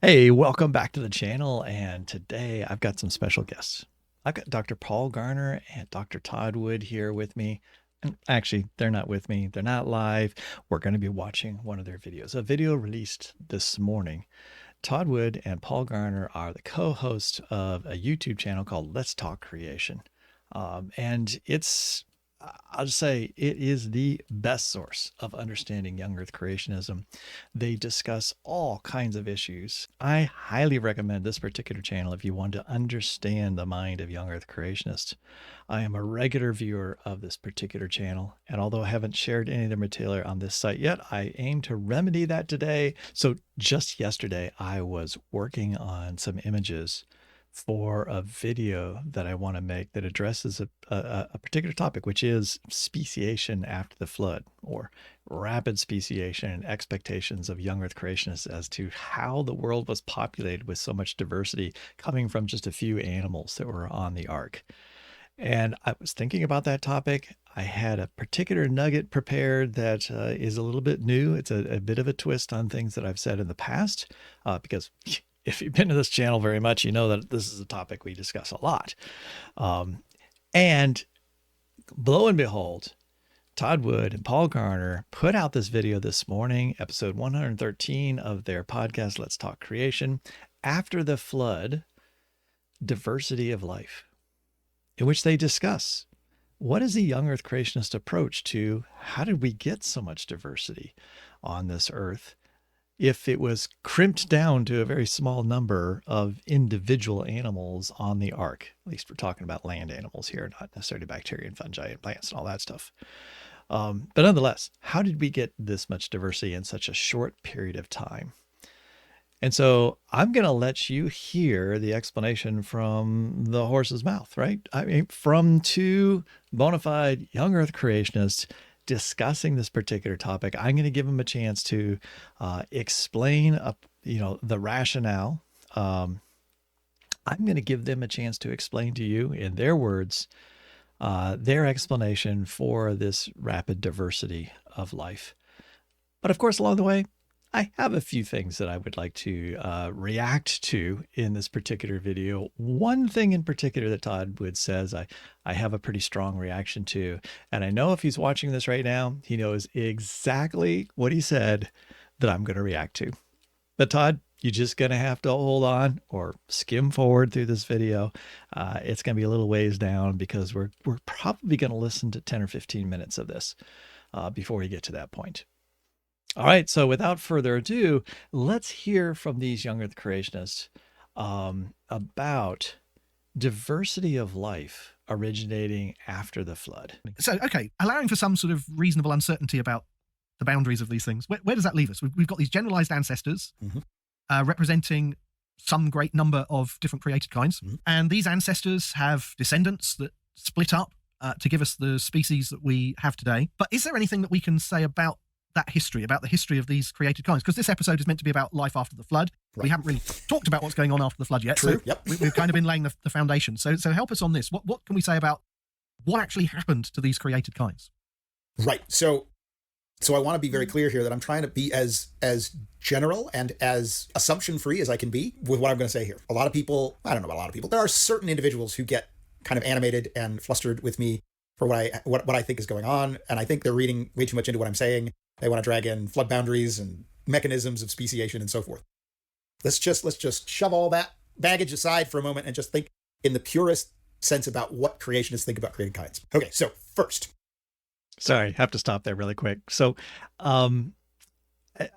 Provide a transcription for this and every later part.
Hey, welcome back to the channel. And today I've got some special guests. I've got Dr. Paul Garner and Dr. Todd Wood here with me. And actually, they're not with me. They're not live. We're going to be watching one of their videos, a video released this morning. Todd Wood and Paul Garner are the co-hosts of a YouTube channel called Let's Talk Creation. And I'll just say it is the best source of understanding young earth creationism. They discuss all kinds of issues. I highly recommend this particular channel if you want to understand the mind of young earth creationists. I am a regular viewer of this particular channel, and although I haven't shared any of their material on this site yet, I aim to remedy that today. So just yesterday, I was working on some images for a video that I want to make that addresses a particular topic, which is speciation after the flood, or rapid speciation and expectations of young earth creationists as to how the world was populated with so much diversity coming from just a few animals that were on the ark. And I was thinking about that topic. I had a particular nugget prepared that is a little bit new. It's a bit of a twist on things that I've said in the past, because if you've been to this channel very much, you know that this is a topic we discuss a lot. And lo and behold, Todd Wood and Paul Garner put out this video this morning, episode 113 of their podcast, Let's Talk Creation, After the Flood, Diversity of Life, in which they discuss what is the young earth creationist approach to how did we get so much diversity on this earth if it was crimped down to a very small number of individual animals on the ark. At least we're talking about land animals here, not necessarily bacteria and fungi and plants and all that stuff. But nonetheless, how did we get this much diversity in such a short period of time? And so I'm going to let you hear the explanation from the horse's mouth, right? I mean, from two bona fide young earth creationists discussing this particular topic. I'm going to give them a chance to explain, the rationale. I'm going to give them a chance to explain to you in their words, their explanation for this rapid diversity of life. But of course, along the way, I have a few things that I would like to react to in this particular video. One thing in particular that Todd Wood says I have a pretty strong reaction to. And I know if he's watching this right now, he knows exactly what he said that I'm going to react to. But Todd, you're just going to have to hold on or skim forward through this video. It's going to be a little ways down because we're probably going to listen to 10 or 15 minutes of this before we get to that point. All right, so without further ado, let's hear from these young earth creationists about diversity of life originating after the flood. So, okay, allowing for some sort of reasonable uncertainty about the boundaries of these things, where does that leave us? We've got these generalized ancestors representing some great number of different created kinds, and these ancestors have descendants that split up to give us the species that we have today. But is there anything that we can say about that history, about the history of these created kinds? Because this episode is meant to be about life after the flood. Right. We haven't really talked about what's going on after the flood yet. True. So yep. we've kind of been laying the foundation. So help us on this. What can we say about what actually happened to these created kinds? Right. So I want to be very clear here that I'm trying to be as general and as assumption free as I can be with what I'm going to say here. A lot of people, I don't know about a lot of people, there are certain individuals who get kind of animated and flustered with me for what I think is going on. And I think they're reading way too much into what I'm saying. They want to drag in flood boundaries and mechanisms of speciation and so forth. Let's just shove all that baggage aside for a moment and just think in the purest sense about what creationists think about created kinds. Okay, so first. Sorry, have to stop there really quick. So,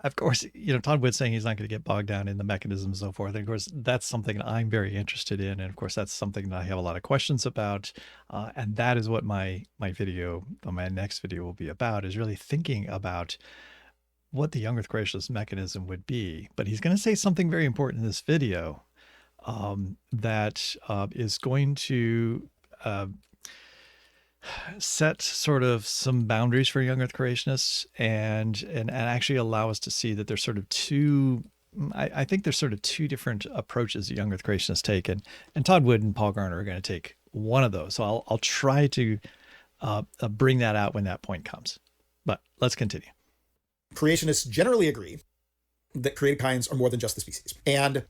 of course, Todd Wood's saying he's not going to get bogged down in the mechanisms and so forth. And of course, that's something I'm very interested in. And of course, that's something that I have a lot of questions about. And that is what my next video will be about, is really thinking about what the young earth creationist mechanism would be. But he's going to say something very important in this video that is going to set sort of some boundaries for young earth creationists and actually allow us to see that there's sort of two, I think there's sort of two different approaches that young earth creationists take, and Todd Wood and Paul Garner are going to take one of those. So I'll try to bring that out when that point comes, but let's continue. Creationists generally agree that created kinds are more than just the species. And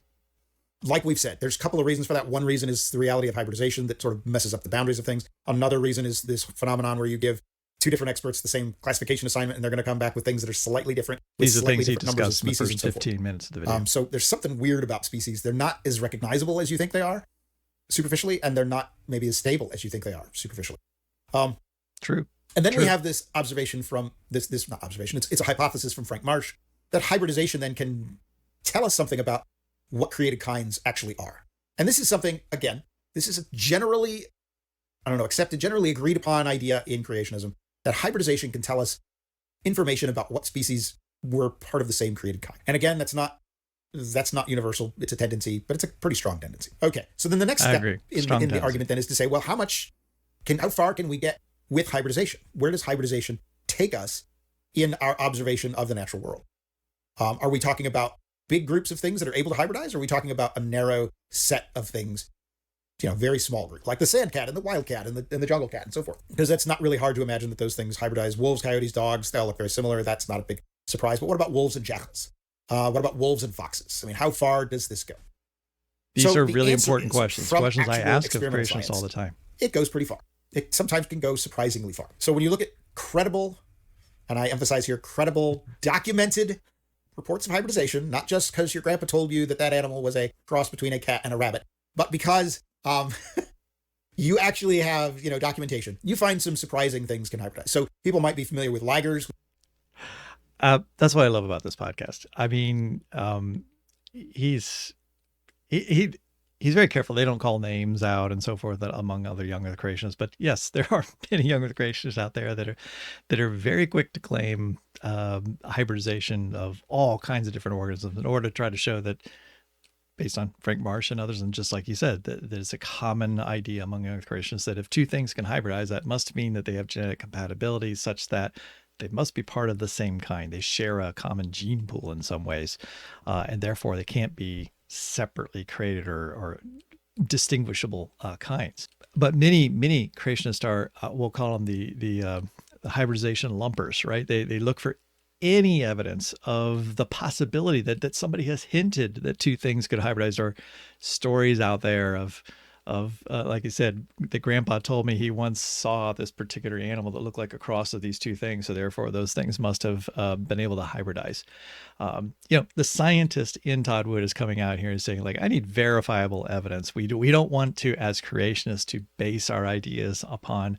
like we've said, there's a couple of reasons for that. One reason is the reality of hybridization that sort of messes up the boundaries of things. Another reason is this phenomenon where you give two different experts the same classification assignment, and they're going to come back with things that are slightly different. These are things he discussed in the first 15 minutes of the video. So there's something weird about species. They're not as recognizable as you think they are superficially, and they're not maybe as stable as you think they are superficially. True. And then we have this observation from this not observation, it's a hypothesis from Frank Marsh that hybridization then can tell us something about what created kinds actually are. And this is something, again, this is a generally, accepted, generally agreed upon idea in creationism, that hybridization can tell us information about what species were part of the same created kind. And again, that's not universal. It's a tendency, but it's a pretty strong tendency. Okay. So then the next step in the argument then is to say, well, how far can we get with hybridization? Where does hybridization take us in our observation of the natural world? Are we talking about big groups of things that are able to hybridize? Or are we talking about a narrow set of things, very small group, like the sand cat and the wild cat and the jungle cat and so forth? Because that's not really hard to imagine that those things hybridize. Wolves, coyotes, dogs, they all look very similar. That's not a big surprise. But what about wolves and jackals? What about wolves and foxes? I mean, how far does this go? These are really important questions I ask of creationists all the time. It goes pretty far. It sometimes can go surprisingly far. So when you look at credible, and I emphasize here, credible, documented reports of hybridization, not just because your grandpa told you that animal was a cross between a cat and a rabbit, but because you actually have, documentation, you find some surprising things can hybridize. So people might be familiar with ligers. That's what I love about this podcast. I mean, he's very careful. They don't call names out and so forth among other young earth creationists. But yes, there are many young earth creationists out there that are very quick to claim hybridization of all kinds of different organisms in order to try to show that, based on Frank Marsh and others, and just like you said, that there's a common idea among young earth creationists that if two things can hybridize, that must mean that they have genetic compatibility such that they must be part of the same kind. They share a common gene pool in some ways, and therefore they can't be separately created or distinguishable kinds. But many creationists are, we'll call them the hybridization lumpers, right? They look for any evidence of the possibility that somebody has hinted that two things could hybridize, or stories out there of like I said, the grandpa told me he once saw this particular animal that looked like a cross of these two things. So therefore those things must have been able to hybridize. The scientist in Todd Wood is coming out here and saying, like, I need verifiable evidence. We don't want to, as creationists, to base our ideas upon,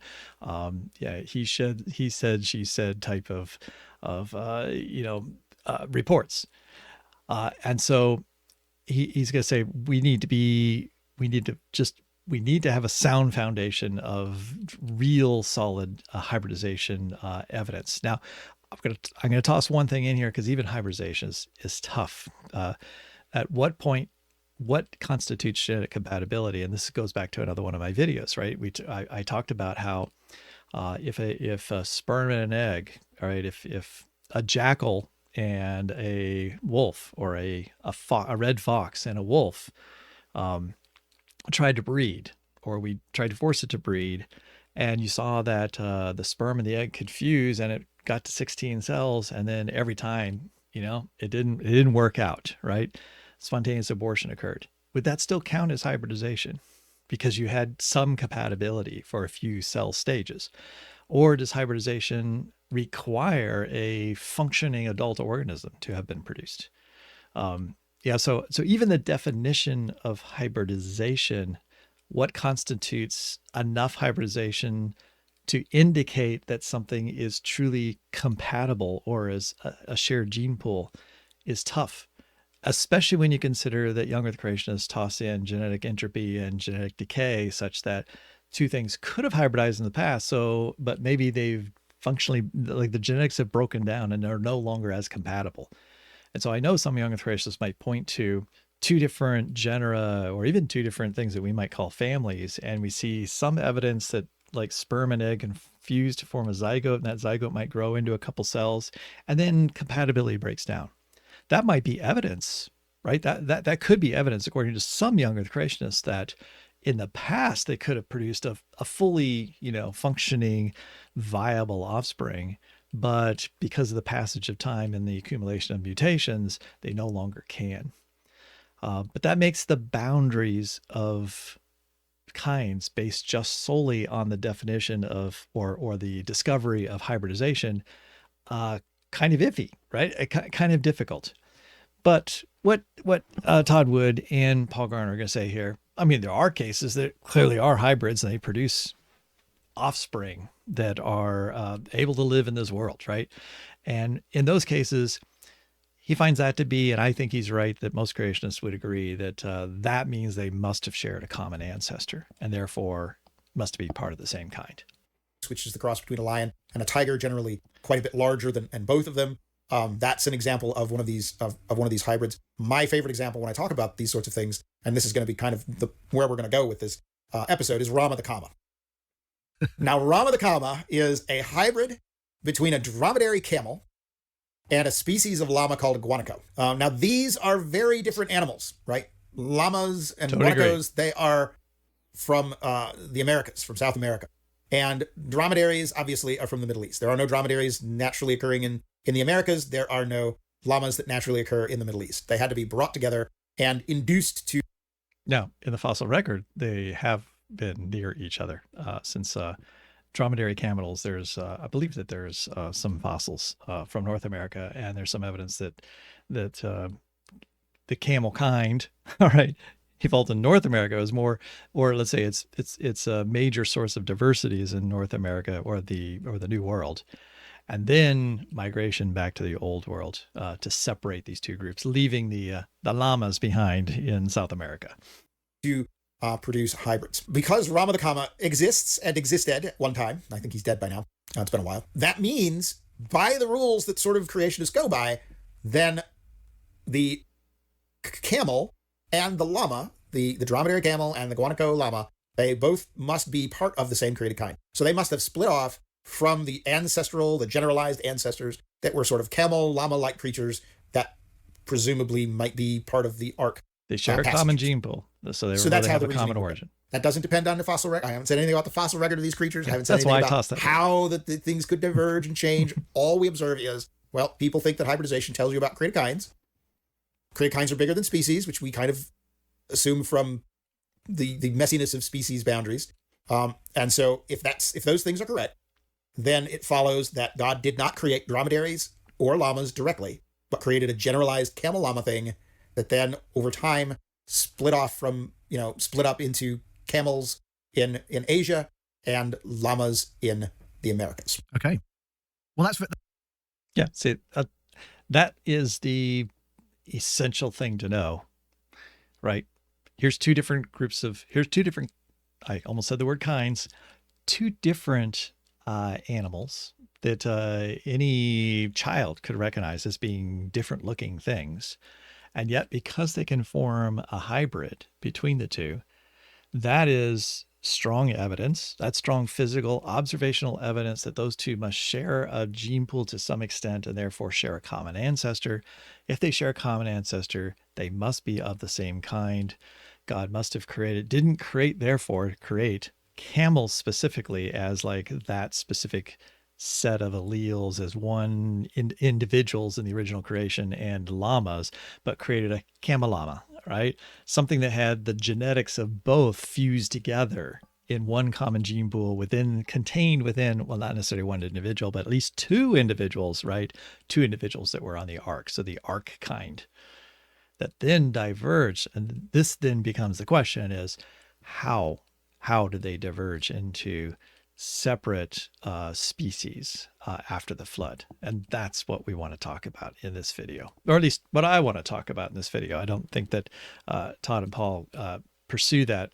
he said, she said type of reports. And so he's going to say, we need to have a sound foundation of real solid hybridization evidence. Now, I'm going to toss one thing in here, because even hybridization is tough. At what point, what constitutes genetic compatibility? And this goes back to another one of my videos, right? I talked about how if a sperm and an egg, all right, if a jackal and a wolf, or a red fox and a wolf tried to breed, or we tried to force it to breed, and you saw that the sperm and the egg could fuse and it got to 16 cells, and then every time, it didn't work out, right? Spontaneous abortion occurred. Would that still count as hybridization? Because you had some compatibility for a few cell stages. Or does hybridization require a functioning adult organism to have been produced? So even the definition of hybridization, what constitutes enough hybridization to indicate that something is truly compatible or is a shared gene pool, is tough, especially when you consider that young earth creationists toss in genetic entropy and genetic decay, such that two things could have hybridized in the past. But maybe they've functionally, like, the genetics have broken down and are no longer as compatible. And so I know some young earth creationists might point to two different genera, or even two different things that we might call families, and we see some evidence that, like, sperm and egg can fuse to form a zygote, and that zygote might grow into a couple cells, and then compatibility breaks down. That might be evidence, right? That could be evidence, according to some young earth creationists, that in the past they could have produced a fully, functioning, viable offspring. but because of the passage of time and the accumulation of mutations, they no longer can. But that makes the boundaries of kinds based just solely on the definition of or the discovery of hybridization kind of iffy, right? Kind of difficult. But what Todd Wood and Paul Garner are going to say here, I mean, there are cases that clearly are hybrids and they produce offspring that are able to live in this world, right? And in those cases, he finds that to be, and I think he's right, that most creationists would agree that that means they must have shared a common ancestor and therefore must be part of the same kind. Which is the cross between a lion and a tiger, generally quite a bit larger than both of them. That's an example of one of these of one of these hybrids. My favorite example when I talk about these sorts of things, and this is going to be kind of where we're going to go with this episode, is Rama the Kama. Now, Rama the Kama is a hybrid between a dromedary camel and a species of llama called a guanaco. Now, these are very different animals, right? Llamas and guanacos, they are from the Americas, from South America. And dromedaries, obviously, are from the Middle East. There are no dromedaries naturally occurring in the Americas. There are no llamas that naturally occur in the Middle East. They had to be brought together and induced to... Now, in the fossil record, they have been near each other since dromedary camels. There's, I believe that there's some fossils from North America, and there's some evidence that the camel kind, all right, evolved in North America is more, or let's say it's a major source of diversity is in North America or the New World, and then migration back to the Old World to separate these two groups, leaving the llamas behind in South America. To produce hybrids. Because Rama the Kama exists and existed at one time, I think he's dead by now, it's been a while, that means by the rules that sort of creationists go by, then the camel and the llama, the dromedary camel and the guanaco llama, they both must be part of the same created kind. So they must have split off from the generalized ancestors that were sort of camel, llama-like creatures that presumably might be part of the ark. They share a common gene pool, so they have a common origin. That doesn't depend on the fossil record. I haven't said anything about the fossil record of these creatures. I haven't said That's anything why I tossed about that how the things could diverge and change. All we observe is, well, people think that hybridization tells you about created kinds. Created kinds are bigger than species, which we kind of assume from the messiness of species boundaries. And so if those things are correct, then it follows that God did not create dromedaries or llamas directly, but created a generalized camel-llama thing that then over time split up into camels in Asia and llamas in the Americas. Okay. Well, that's... Yeah, see, that is the essential thing to know, right? Here's two different, I almost said the word kinds, two different animals that any child could recognize as being different looking things. And yet, because they can form a hybrid between the two, that is strong evidence, that's strong physical, observational evidence that those two must share a gene pool to some extent and therefore share a common ancestor. If they share a common ancestor, they must be of the same kind. God must have didn't create camels specifically as like that specific set of alleles as one individuals in the original creation and llamas, but created a Camel-Llama, right? Something that had the genetics of both fused together in one common gene pool contained within, well, not necessarily one individual, but at least two individuals, right? Two individuals that were on the ark. So the ark kind that then diverged. And this then becomes the question is how did they diverge into separate species after the flood? And that's what we want to talk about in this video, or at least what I want to talk about in this video. I don't think that Todd and Paul pursue that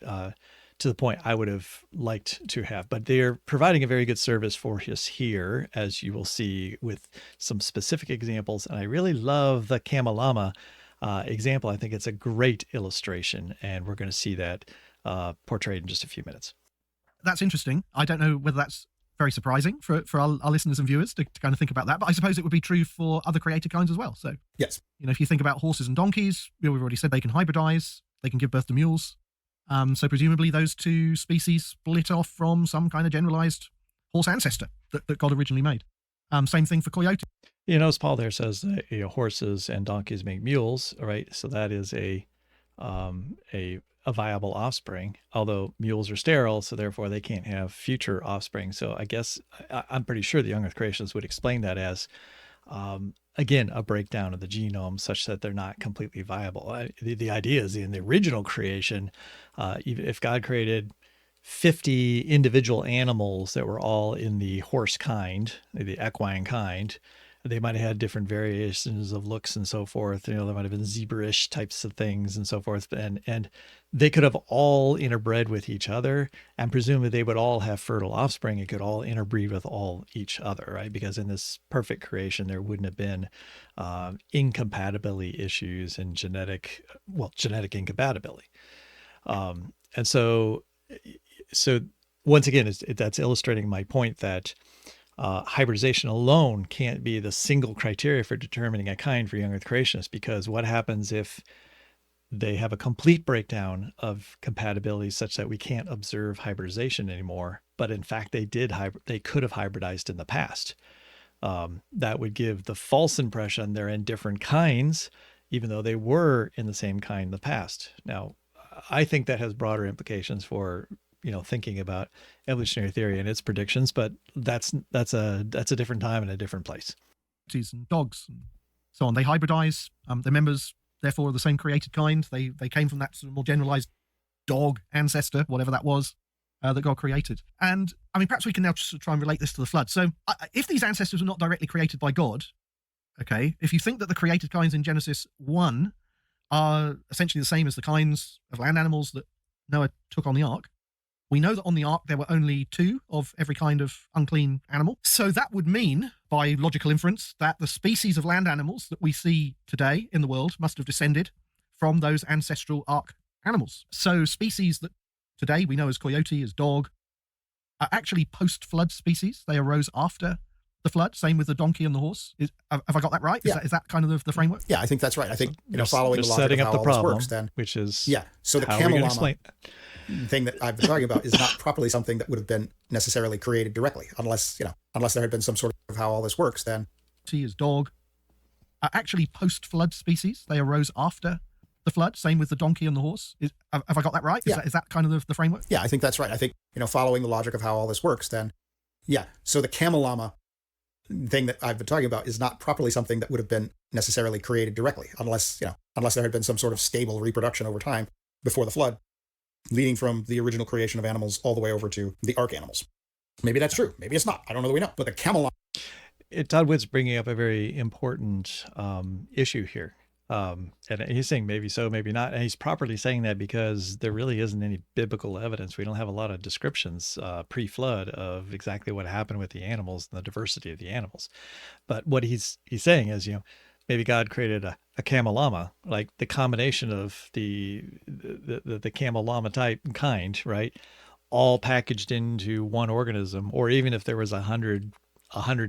to the point I would have liked to have, but they're providing a very good service for us here, as you will see with some specific examples. And I really love the Camel-Llama example. I think it's a great illustration, and we're going to see that portrayed in just a few minutes. That's interesting. I don't know whether that's very surprising for our listeners and viewers to kind of think about that, but I suppose it would be true for other created kinds as well. So, yes, if you think about horses and donkeys, we've already said they can hybridize, they can give birth to mules. So presumably those two species split off from some kind of generalized horse ancestor that God originally made. Same thing for coyote. As Paul there says, horses and donkeys make mules, right? So that is a viable offspring, although mules are sterile, so therefore they can't have future offspring. So I guess I'm pretty sure the young earth creationists would explain that as, again, a breakdown of the genome such that they're not completely viable. The idea is in the original creation, even if God created 50 individual animals that were all in the horse kind, the equine kind, they might have had different variations of looks and so forth. There might have been zebra-ish types of things and so forth. And they could have all interbred with each other, and presumably they would all have fertile offspring. It could all interbreed with each other, right? Because in this perfect creation, there wouldn't have been incompatibility issues and genetic incompatibility. And so once again, that's illustrating my point that hybridization alone can't be the single criteria for determining a kind for young earth creationists, because what happens if they have a complete breakdown of compatibility such that we can't observe hybridization anymore, but in fact they could have hybridized in the past? That would give the false impression they're in different kinds, even though they were in the same kind in the past. Now, I think that has broader implications for thinking about evolutionary theory and its predictions, but that's a different time and a different place. And dogs and so on, they hybridize. Their members, therefore, are the same created kind. They came from that sort of more generalized dog ancestor, whatever that was, that God created. And I mean, perhaps we can now just try and relate this to the flood. So if these ancestors were not directly created by God, okay, if you think that the created kinds in Genesis 1 are essentially the same as the kinds of land animals that Noah took on the ark, we know that on the ark there were only 2 of every kind of unclean animal. So that would mean, by logical inference, that the species of land animals that we see today in the world must have descended from those ancestral ark animals. So species that today we know as coyote, as dog, are actually post-flood species. They arose after the flood. Same with the donkey and the horse. Have I got that right? Yeah. Is that kind of the framework? Yeah, I think that's right. I think following the logic setting of up how the all problem, this works, then which is so the Camel-Llama thing that I've been talking about is not properly something that would have been necessarily created directly, unless there had been some sort of how all this works. Then as dog are actually post-flood species. They arose after the flood. Same with the donkey and the horse. Have I got that right? Is that kind of the framework? Yeah, I think that's right. I think following the logic of how all this works, then so the Camel-Llama thing that I've been talking about is not properly something that would have been necessarily created directly, unless there had been some sort of stable reproduction over time before the flood, leading from the original creation of animals all the way over to the ark animals. Maybe that's true. Maybe it's not. I don't know that we know. But the Camel-Llama. Todd Wood's bringing up a very important issue here. And he's saying maybe so, maybe not. And he's properly saying that because there really isn't any biblical evidence. We don't have a lot of descriptions pre-flood of exactly what happened with the animals and the diversity of the animals. But what he's saying is, maybe God created a Camel-Llama, like the combination of the Camel-Llama type kind, right? All packaged into one organism, or even if there was 100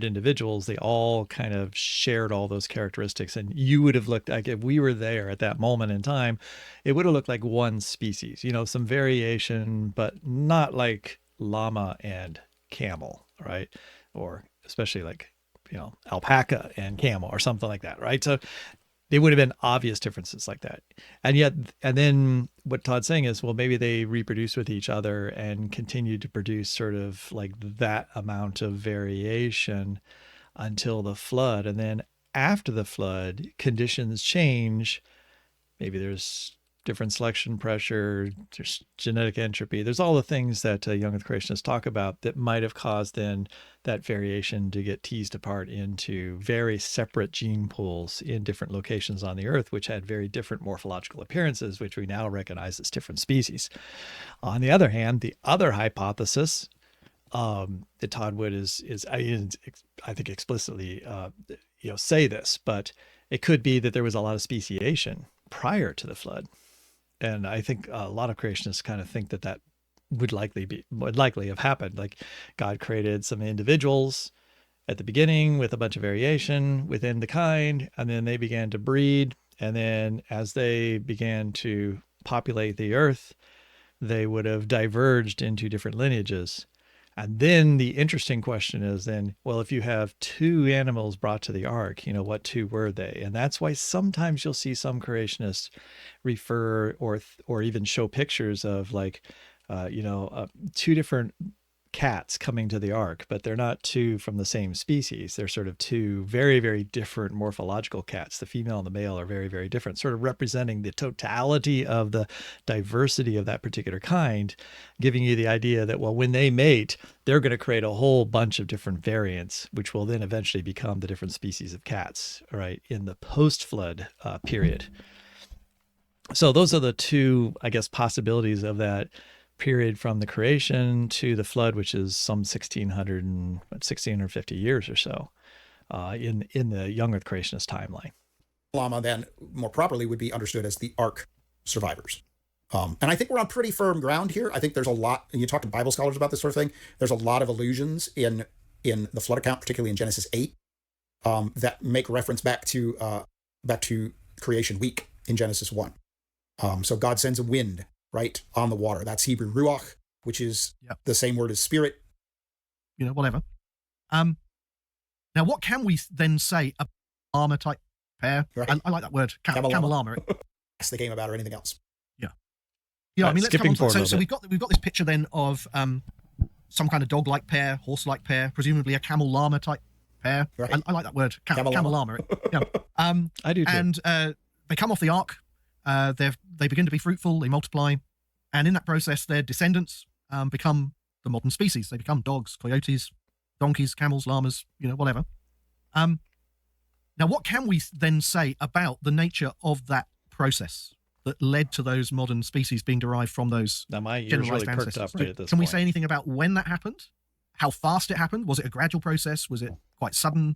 individuals, they all kind of shared all those characteristics. And you would have looked like, if we were there at that moment in time, it would have looked like one species, some variation, but not like llama and camel, right? Or especially like, alpaca and camel or something like that, right? So they would have been obvious differences like that. And then what Todd's saying is, well, maybe they reproduced with each other and continued to produce sort of like that amount of variation until the flood. And then after the flood, conditions change. Maybe there's different selection pressure, there's genetic entropy. There's all the things that young earth creationists talk about that might have caused then that variation to get teased apart into very separate gene pools in different locations on the earth, which had very different morphological appearances, which we now recognize as different species. On the other hand, the other hypothesis that Todd Wood is I think explicitly say this, but it could be that there was a lot of speciation prior to the flood. And I think a lot of creationists kind of think that would likely have happened. Like God created some individuals at the beginning with a bunch of variation within the kind, and then they began to breed. And then as they began to populate the earth, they would have diverged into different lineages. And then the interesting question is then, well, if you have two animals brought to the ark, what two were they? And that's why sometimes you'll see some creationists refer or even show pictures of like, two different cats coming to the ark, but they're not two from the same species. They're sort of two very, very different morphological cats. The female and the male are very, very different, sort of representing the totality of the diversity of that particular kind, giving you the idea that, well, when they mate, they're going to create a whole bunch of different variants, which will then eventually become the different species of cats, right, in the post-flood period. So those are the two, I guess, possibilities of that period from the creation to the flood, which is some 1650 years or so in the young Earth creationist timeline. Llama then more properly would be understood as the ark survivors. And I think we're on pretty firm ground here. I think there's a lot, and you talk to Bible scholars about this sort of thing, there's a lot of allusions in the flood account, particularly in Genesis 8, that make reference back to creation week in Genesis 1. So God sends a wind, right, on the water. That's Hebrew ruach, which is the same word as spirit. Whatever. Now, what can we then say about llama type pair? Right. I like that word, Camel-Llama. That's the game about or anything else. Yeah, I mean, let's come on to that. So we've got this picture then of some kind of dog-like pair, horse-like pair, presumably a Camel-Llama type pair. Right. I like that word, Camel-Llama. Yeah. I do too. And they come off the ark. They begin to be fruitful. They multiply, and in that process, their descendants become the modern species. They become dogs, coyotes, donkeys, camels, llamas, whatever. Now, what can we then say about the nature of that process that led to those modern species being derived from those now my ears generalized really perked ancestors? up right at this Can we point. say anything about when that happened? How fast it happened? Was it a gradual process? Was it quite sudden?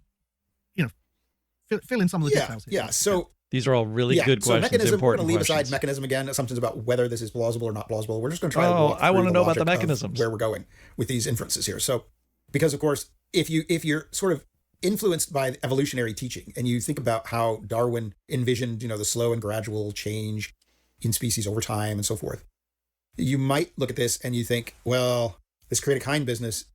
Fill in some of the details here. Yeah. So these are all really good so questions. Mechanism, we're going Important to leave questions. aside mechanism again, assumptions about whether this is plausible or not plausible. We're just going to try to walk I want to through know about the logic of mechanisms. where we're going with these inferences here. So, because of course, if you're sort of influenced by evolutionary teaching and you think about how Darwin envisioned, the slow and gradual change in species over time and so forth, you might look at this and you think, well, this create a kind business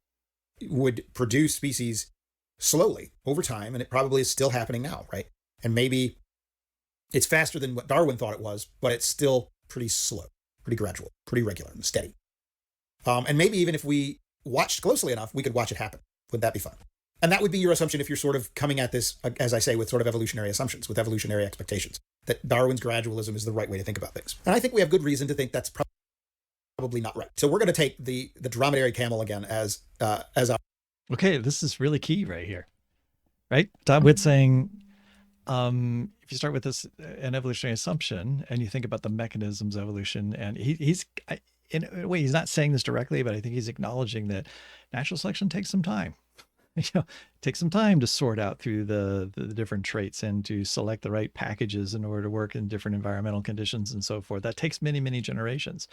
would produce species slowly over time, and it probably is still happening now, right? And maybe it's faster than what Darwin thought it was, but it's still pretty slow, pretty gradual, pretty regular and steady. And maybe even if we watched closely enough, we could watch it happen. Wouldn't that be fun? And that would be your assumption if you're sort of coming at this, as I say, with sort of evolutionary assumptions, with evolutionary expectations, that Darwin's gradualism is the right way to think about things. And I think we have good reason to think that's probably not right. So we're going to take the dromedary camel again as our... Okay, this is really key right here, right? Todd Wood saying, if you start with an evolutionary assumption and you think about the mechanisms of evolution, and he's in a way, he's not saying this directly, but I think he's acknowledging that natural selection takes some time. It takes some time to sort out through the different traits and to select the right packages in order to work in different environmental conditions and so forth. That takes many, many generations.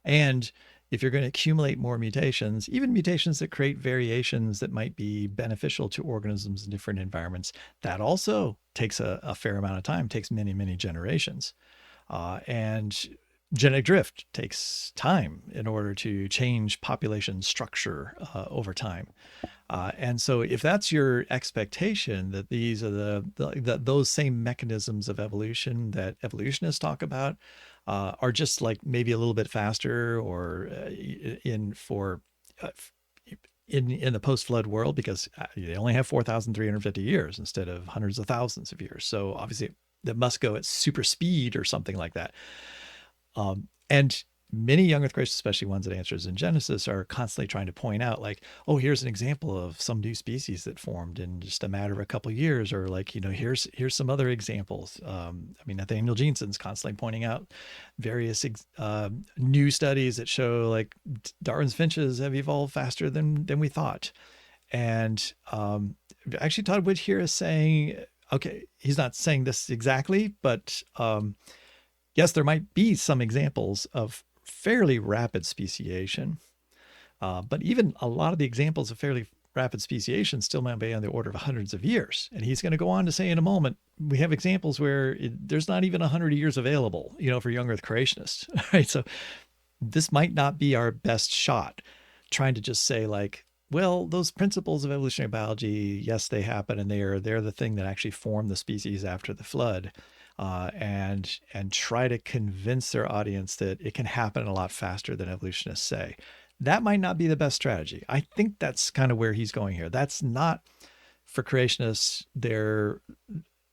And if you're going to accumulate more mutations, even mutations that create variations that might be beneficial to organisms in different environments, that also takes a fair amount of time, takes many, many generations. And genetic drift takes time in order to change population structure over time. And so if that's your expectation, that these are those same mechanisms of evolution that evolutionists talk about are just like maybe a little bit faster or in the post-flood world, because they only have 4,350 years instead of hundreds of thousands of years. So obviously that must go at super speed or something like that. And many young Earth creationists, especially ones that answers in Genesis, are constantly trying to point out like, oh, here's an example of some new species that formed in just a matter of a couple of years, or like, here's some other examples. Nathaniel Jeanson's constantly pointing out various new studies that show like Darwin's finches have evolved faster than we thought. And actually, Todd Wood here is saying, okay, he's not saying this exactly, but yes, there might be some examples of fairly rapid speciation, but even a lot of the examples of fairly rapid speciation still might be on the order of hundreds of years. And he's going to go on to say in a moment, we have examples where there's not even 100 years available, for young Earth creationists, right? So this might not be our best shot trying to just say like, well, those principles of evolutionary biology, yes, they happen, and they're the thing that actually formed the species after the flood, and try to convince their audience that it can happen a lot faster than evolutionists say. That might not be the best strategy. I think that's kind of where he's going here. That's not for creationists.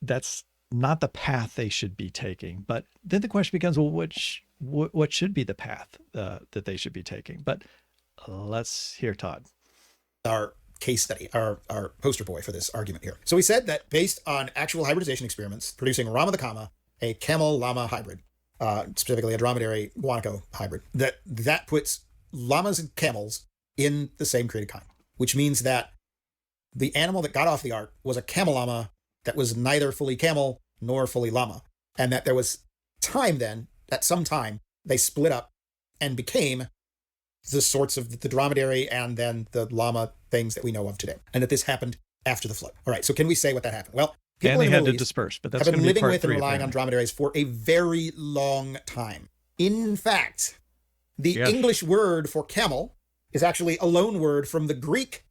That's not the path they should be taking. But then the question becomes, well, what should be the path that they should be taking? But let's hear Todd. Our case study, our poster boy for this argument here. So we said that based on actual hybridization experiments producing Llama the Kama, a Camel-Llama hybrid, specifically a dromedary guanaco hybrid, that puts llamas and camels in the same created kind, which means that the animal that got off the ark was a Camel-Llama that was neither fully camel nor fully llama, and that there was time then, at some time, they split up and became the sorts of the dromedary and then the llama things that we know of today, and that this happened after the flood. All right, so can we say what that happened? Well, people and they in the had Middle to East disperse, but that's have been living part with and 3 relying on dromedaries for a very long time. In fact, the English word for camel is actually a loan word from the Greek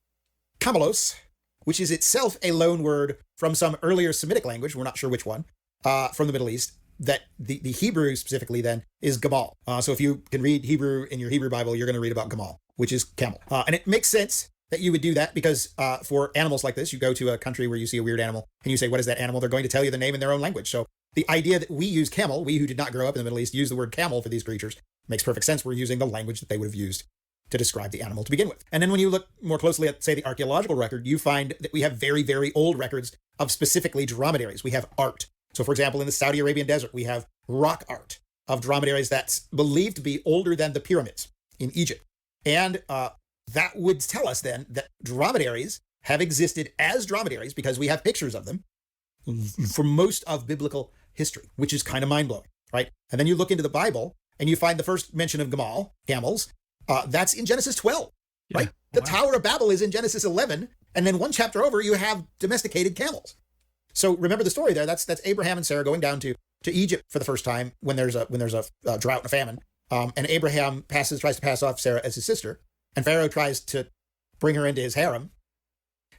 camelos, which is itself a loan word from some earlier Semitic language, we're not sure which one, from the Middle East, that the Hebrew specifically then is gamal. So if you can read Hebrew in your Hebrew Bible, you're going to read about gamal, which is camel. And it makes sense that you would do that because for animals like this, you go to a country where you see a weird animal and you say, what is that animal? They're going to tell you the name in their own language. So the idea that we use camel, we who did not grow up in the Middle East use the word camel for these creatures, makes perfect sense. We're using the language that they would have used to describe the animal to begin with. And then when you look more closely at, say, the archaeological record, you find that we have very, very old records of specifically dromedaries. We have art. So, for example, in the Saudi Arabian desert, we have rock art of dromedaries that's believed to be older than the pyramids in Egypt. And that would tell us then that dromedaries have existed as dromedaries because we have pictures of them for most of biblical history, which is kind of mind-blowing, right? And then you look into the Bible and you find the first mention of camels. That's in Genesis 12, right? The Tower of Babel is in Genesis 11. And then one chapter over, you have domesticated camels. So remember the story there. That's Abraham and Sarah going down to Egypt for the first time when there's a drought and a famine. And Abraham tries to pass off Sarah as his sister. And Pharaoh tries to bring her into his harem.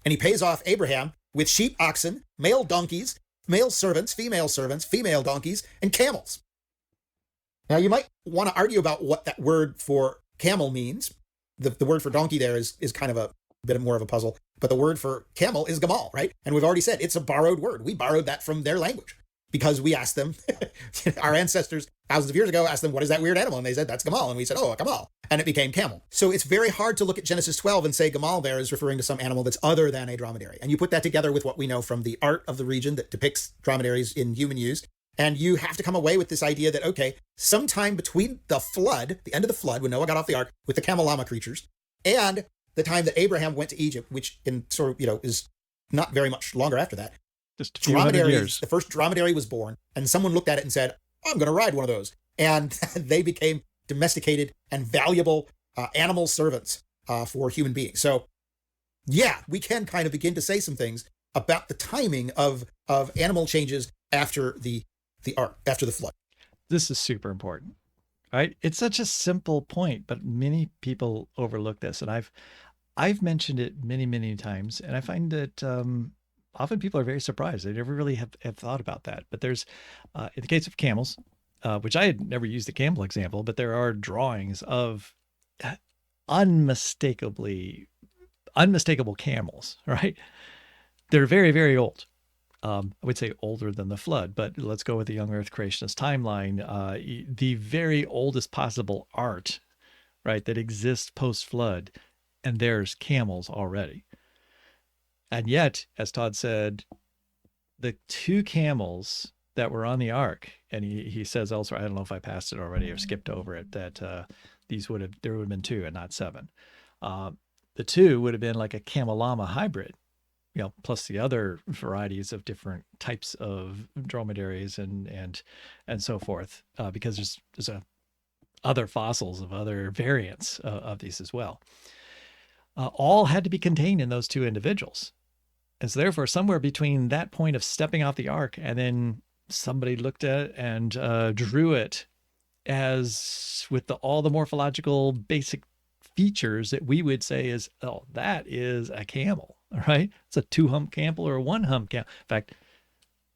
And he pays off Abraham with sheep, oxen, male donkeys, male servants, female donkeys, and camels. Now, you might want to argue about what that word for camel means. The word for donkey there is kind of a bit more of a puzzle. But the word for camel is gamal, right? And we've already said it's a borrowed word. We borrowed that from their language because we asked them, our ancestors thousands of years ago asked them, what is that weird animal? And they said, that's gamal. And we said, oh, a gamal. And it became camel. So it's very hard to look at Genesis 12 and say gamal there is referring to some animal that's other than a dromedary. And you put that together with what we know from the art of the region that depicts dromedaries in human use. And you have to come away with this idea that, okay, sometime between the flood, the end of the flood, when Noah got off the ark with the Camel-Llama creatures, and the time that Abraham went to Egypt, which in sort of, is not very much longer after that. Just a few hundred years. The first dromedary was born, and someone looked at it and said, I'm going to ride one of those. And they became domesticated and valuable animal servants for human beings. So, yeah, we can kind of begin to say some things about the timing of animal changes after the ark, after the flood. This is super important, right? It's such a simple point, but many people overlook this. And I've mentioned it many, many times, and I find that often people are very surprised. They never really have thought about that. But there's, in the case of camels, which I had never used the camel example, but there are drawings of unmistakable camels, right? They're very, very old. I would say older than the flood, but let's go with the young Earth creationist timeline. The very oldest possible art, right, that exists post-flood, and there's camels already. And yet, as Todd said, the two camels that were on the ark, and he says elsewhere, I don't know if I passed it already or skipped over it, that there would have been 2 and not 7. The 2 would have been like a Camel-Llama hybrid, plus the other varieties of different types of dromedaries and so forth, because there's other fossils of other variants of these as well. All had to be contained in those 2 individuals. And so therefore, somewhere between that point of stepping off the ark and then somebody looked at it and drew it as with all the morphological basic features that we would say is, oh, that is a camel, right? It's a 2-hump camel or a 1-hump camel. In fact,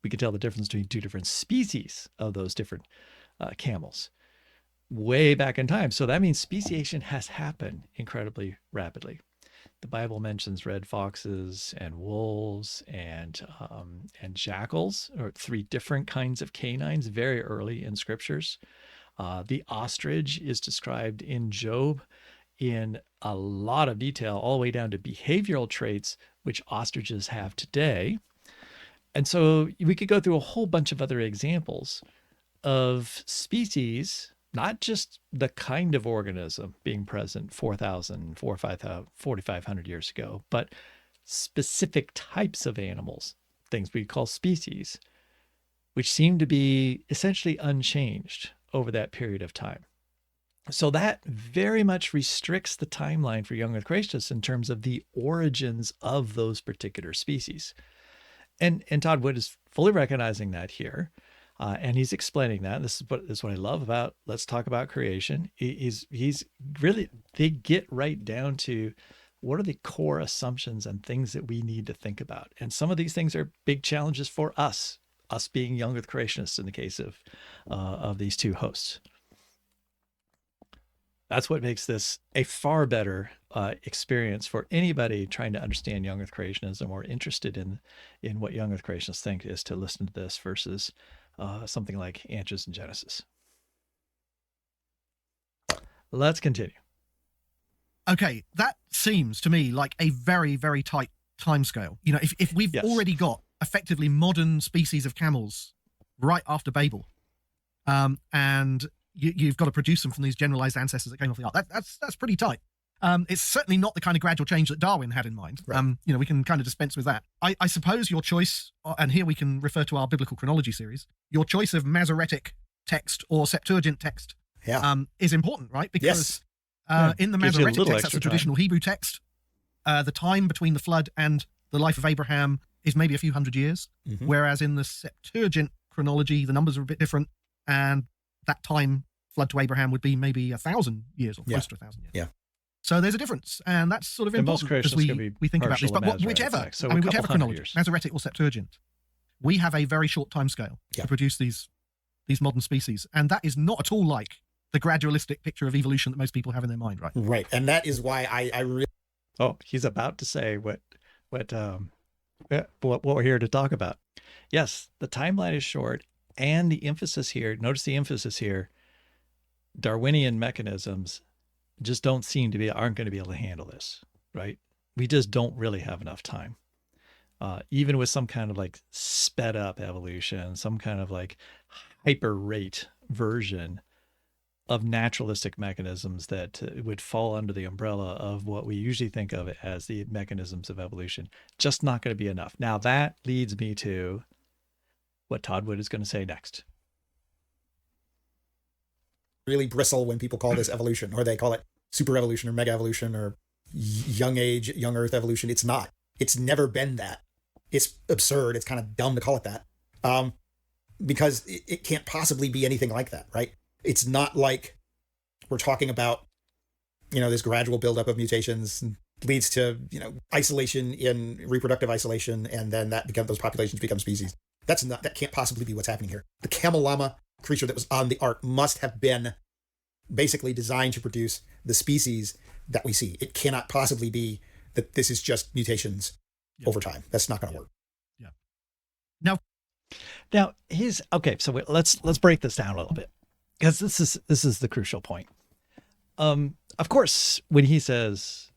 we could tell the difference between 2 different species of those different camels way back in time. So that means speciation has happened incredibly rapidly. The Bible mentions red foxes and wolves and jackals, or 3 different kinds of canines very early in scriptures. The ostrich is described in Job in a lot of detail, all the way down to behavioral traits, which ostriches have today. And so we could go through a whole bunch of other examples of species, not just the kind of organism being present 4,000, 4,500 years ago, but specific types of animals, things we call species, which seem to be essentially unchanged over that period of time. So that very much restricts the timeline for young Earth creationists in terms of the origins of those particular species. And Todd Wood is fully recognizing that here. And he's explaining that. This is what I love about Let's Talk About Creation. He's really, they get right down to what are the core assumptions and things that we need to think about. And some of these things are big challenges for us being young Earth creationists in the case of these 2 hosts. That's what makes this a far better experience for anybody trying to understand young Earth creationism or interested in what young Earth creationists think, is to listen to this versus something like Anches and Genesis. Let's continue. Okay, that seems to me like a very, very tight timescale. You know, if we've already got effectively modern species of camels right after Babel, and you've got to produce them from these generalized ancestors that came off the ark, that's pretty tight. It's certainly not the kind of gradual change that Darwin had in mind. Right. You know, we can kind of dispense with that. I suppose your choice, and here we can refer to our biblical chronology series, your choice of Masoretic text or Septuagint text is important, right? Because in the Masoretic text, that's the traditional Hebrew text, the time between the flood and the life of Abraham is maybe a few hundred years, whereas in the Septuagint chronology, the numbers are a bit different, and that time, flood to Abraham, would be maybe 1,000 years or close to 1,000 years. Yeah. So there's a difference, and that's sort of important as we think about this. But whichever chronology, Masoretic or Septuagint, we have a very short time scale to produce these modern species, and that is not at all like the gradualistic picture of evolution that most people have in their mind, right? Right, and that is why I really. Oh, he's about to say what we're here to talk about. Yes, the timeline is short, and the emphasis here. Notice the emphasis here. Darwinian mechanisms just aren't going to be able to handle this, right? We just don't really have enough time. Even with some kind of like sped up evolution, some kind of like hyper rate version of naturalistic mechanisms that would fall under the umbrella of what we usually think of as the mechanisms of evolution, just not going to be enough. Now that leads me to what Todd Wood is going to say next. Really bristle when people call this evolution, or they call it super evolution or mega evolution or young Earth evolution. It's not. It's never been that. It's absurd. It's kind of dumb to call it that, because it can't possibly be anything like that, right? It's not like we're talking about, this gradual buildup of mutations leads to, isolation in reproductive isolation, and then those populations become species. That can't possibly be what's happening here. The Camel-Llama creature that was on the ark must have been basically designed to produce the species that we see. It cannot possibly be that this is just mutations over time. That's not going to work. Yeah. Now so let's break this down a little bit, because this is the crucial point. Of course, when he says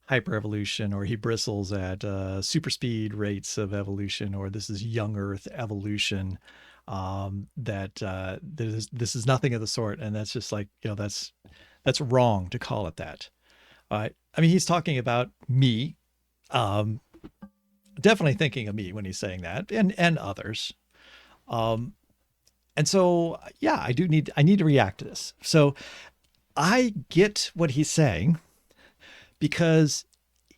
hyperevolution, or he bristles at super speed rates of evolution, or this is young Earth evolution, this is nothing of the sort, and that's just like, that's wrong to call it that. I mean, he's talking about me, definitely thinking of me when he's saying that, and others. And so, I need to react to this. So I get what he's saying, because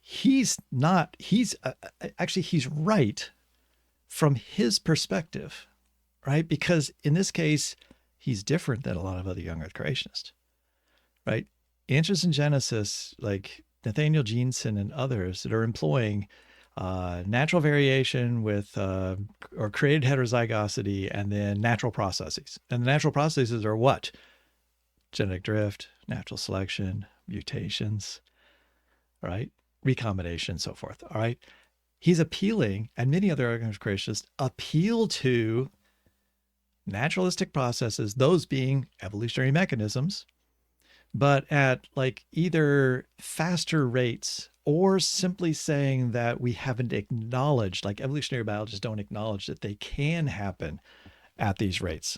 he's right from his perspective, right? Because in this case, he's different than a lot of other young Earth creationists, right? interest in Genesis, like Nathaniel Jeanson and others that are employing natural variation with or created heterozygosity and then natural processes. And the natural processes are what? Genetic drift, natural selection, mutations, right? Recombination, so forth. All right. He's appealing, and many other creationists appeal to naturalistic processes, those being evolutionary mechanisms, but at like either faster rates or simply saying that we haven't acknowledged, like evolutionary biologists don't acknowledge that they can happen at these rates.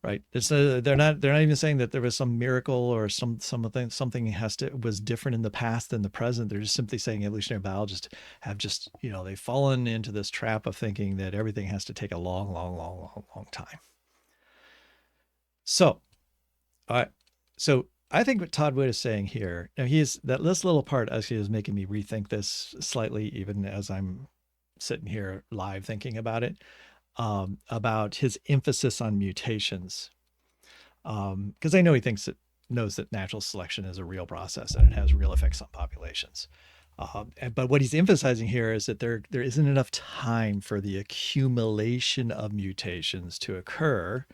Right. They're not even saying that there was some miracle or something was different in the past than the present. They're just simply saying evolutionary biologists have just, they've fallen into this trap of thinking that everything has to take a long, long, long, long, long time. So, so I think what Todd Wood is saying here, now this little part actually is making me rethink this slightly, even as I'm sitting here live thinking about it. About his emphasis on mutations, because I know he knows that natural selection is a real process and it has real effects on populations. But what he's emphasizing here is that there isn't enough time for the accumulation of mutations to occur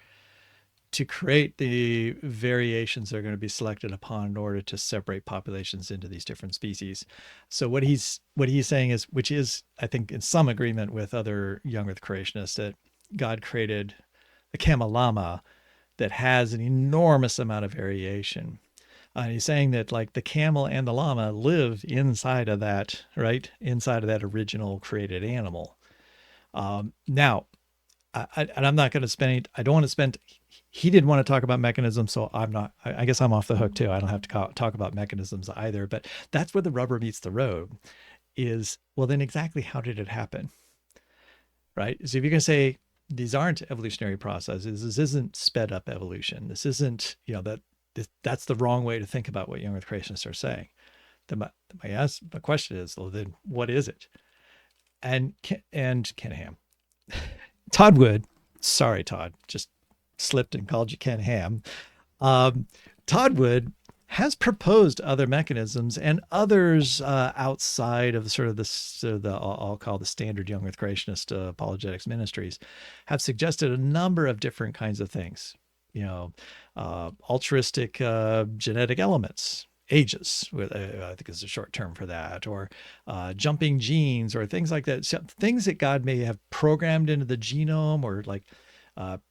to create the variations that are going to be selected upon in order to separate populations into these different species. So what he's saying is, which is, I think, in some agreement with other young Earth creationists, that God created the Camel-Llama that has an enormous amount of variation. He's saying that like the camel and the llama live inside of that, right? Inside of that original created animal. Now, I'm not going to spend, I don't want to spend, he didn't want to talk about mechanisms, so I guess I'm off the hook too. I don't have to talk about mechanisms either, but that's where the rubber meets the road is, well, then exactly how did it happen? Right? So if you're going to say these aren't evolutionary processes, this isn't sped up evolution. This isn't, that's the wrong way to think about what young Earth creationists are saying. Then my question is, well, then what is it? And Ken Ham. Todd Wood, sorry, Todd, just slipped and called you Ken Ham. Todd Wood has proposed other mechanisms and others outside of I'll call the standard young Earth creationist apologetics ministries, have suggested a number of different kinds of things. Altruistic genetic elements. Ages, I think is a short term for that, or jumping genes, or things like that. So things that God may have programmed into the genome, or like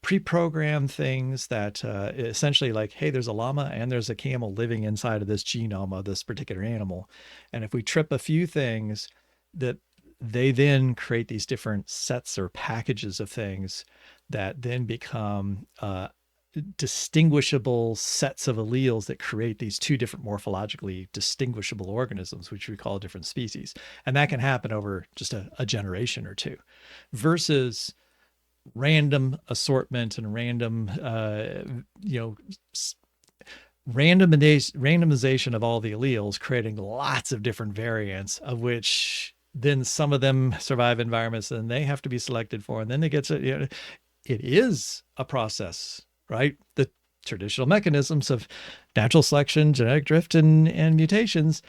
pre-programmed things that essentially like, hey, there's a llama and there's a camel living inside of this genome of this particular animal. And if we trip a few things, that they then create these different sets or packages of things that then become distinguishable sets of alleles that create these two different morphologically distinguishable organisms, which we call different species. And that can happen over just a generation or two, versus random assortment and randomization of all the alleles, creating lots of different variants, of which then some of them survive environments and they have to be selected for, and then they get to, it is a process. Right? The traditional mechanisms of natural selection, genetic drift, and mutations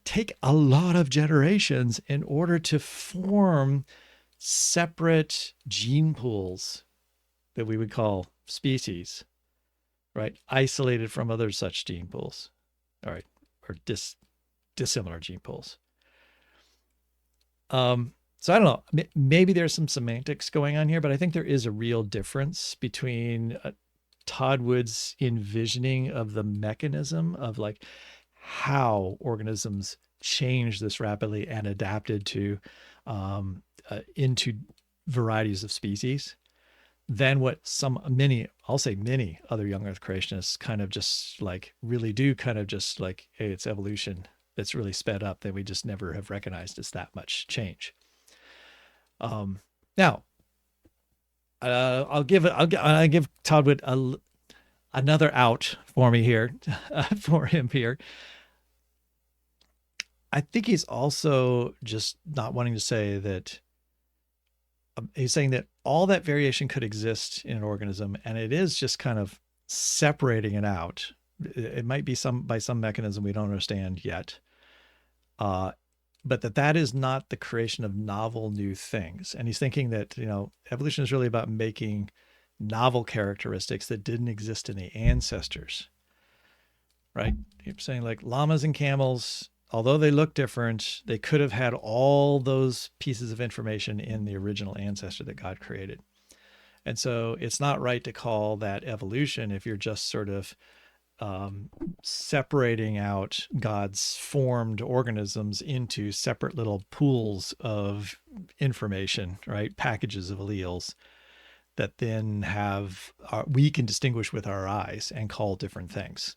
take a lot of generations in order to form separate gene pools that we would call species, right? Isolated from other such gene pools, all right, or dissimilar gene pools. So I don't know, maybe there's some semantics going on here, but I think there is a real difference between Todd Wood's envisioning of the mechanism of like how organisms change this rapidly and adapted to into varieties of species, than what many other young Earth creationists kind of just like really do kind of just like, hey, it's evolution that's really sped up that we just never have recognized as that much change. Now, I'll give Todd Wood another out for me here, for him here. I think he's also just not wanting to say that. He's saying that all that variation could exist in an organism, and it is just kind of separating it out It might be by some mechanism we don't understand yet. But that is not the creation of novel new things. And he's thinking that, evolution is really about making novel characteristics that didn't exist in the ancestors, right? He's saying like llamas and camels, although they look different, they could have had all those pieces of information in the original ancestor that God created. And so it's not right to call that evolution if you're just sort of separating out God's formed organisms into separate little pools of information, right? Packages of alleles that then we can distinguish with our eyes and call different things.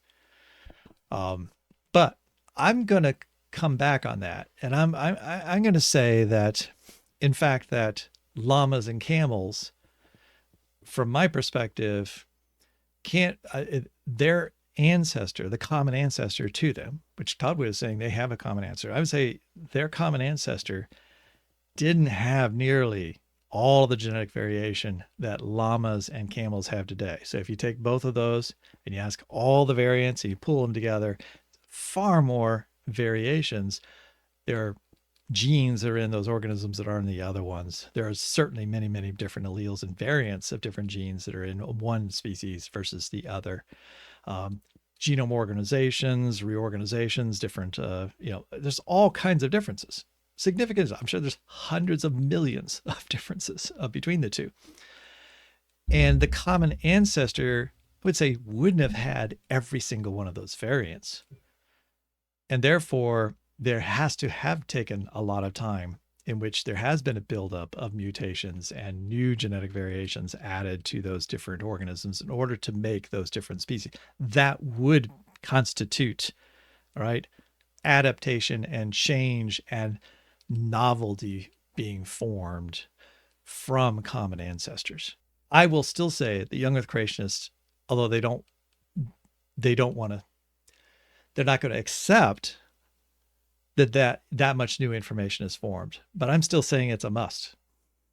But I'm going to come back on that. And I'm going to say that, in fact, that llamas and camels, from my perspective, their ancestor, the common ancestor to them, which Todd Wood is saying they have a common ancestor. I would say their common ancestor didn't have nearly all the genetic variation that llamas and camels have today. So if you take both of those and you ask all the variants and you pull them together, far more variations. There are genes that are in those organisms that aren't in the other ones. There are certainly many, many different alleles and variants of different genes that are in one species versus the other. Genome organizations, reorganizations, different, there's all kinds of differences. Significant. I'm sure there's hundreds of millions of differences between the two. And the common ancestor, I would say, wouldn't have had every single one of those variants. And therefore, there has to have taken a lot of time in which there has been a buildup of mutations and new genetic variations added to those different organisms in order to make those different species. That would constitute, all right, adaptation and change and novelty being formed from common ancestors. I will still say the young earth creationists, although they're not going to accept that much new information is formed, but I'm still saying it's a must,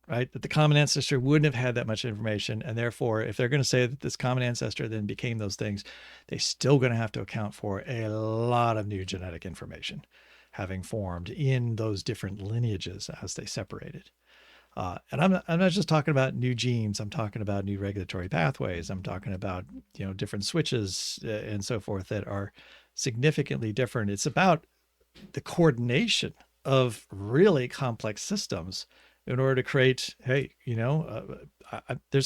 right? That the common ancestor wouldn't have had that much information. And therefore, if they're going to say that this common ancestor then became those things, they're still going to have to account for a lot of new genetic information having formed in those different lineages as they separated. And I'm not just talking about new genes. I'm talking about new regulatory pathways. I'm talking about, different switches and so forth that are significantly different. It's about the coordination of really complex systems in order to create, there's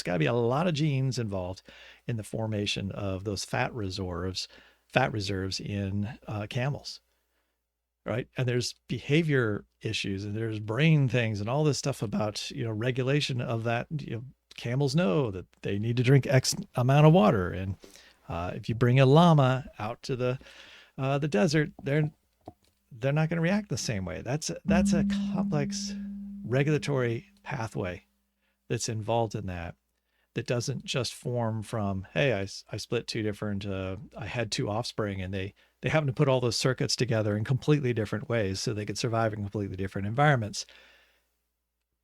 got to be a lot of genes involved in the formation of those fat reserves in camels, right? And there's behavior issues and there's brain things and all this stuff about, regulation of that. Camels know that they need to drink X amount of water. And if you bring a llama out to the desert, they're not going to react the same way. That's a complex regulatory pathway that's involved in that doesn't just form from, hey, I split two different, I had two offspring and they happen to put all those circuits together in completely different ways so they could survive in completely different environments.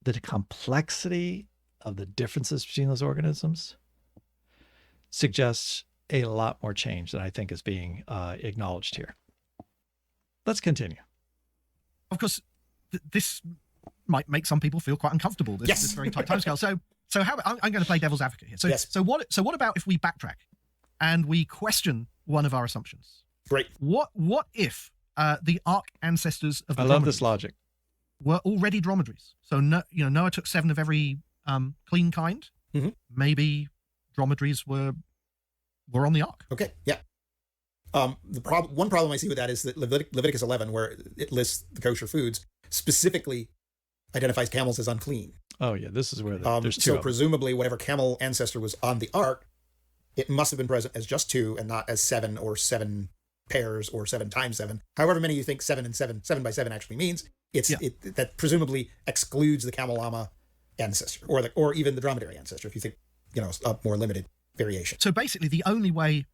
The complexity of the differences between those organisms suggests a lot more change than I think is being acknowledged here. Let's continue. Of course, this might make some people feel quite uncomfortable. This very tight timescale. So how I'm going to play devil's advocate here. So what about if we backtrack and we question one of our assumptions? Great. What if the ark ancestors of the I love this logic were already dromedaries? So Noah took 7 of every clean kind. Mm-hmm. Maybe dromedaries were on the ark. Okay. Yeah. One problem I see with that is that Leviticus 11, where it lists the kosher foods, specifically identifies camels as unclean. Oh yeah, this is where there's two. So presumably, whatever camel ancestor was on the ark, it must have been present as just 2 and not as 7 or 7 pairs or 7 times 7. However many you think 7 by 7 actually means. That presumably excludes the Camel-Llama ancestor or even the dromedary ancestor if you think a more limited variation. So basically, the only way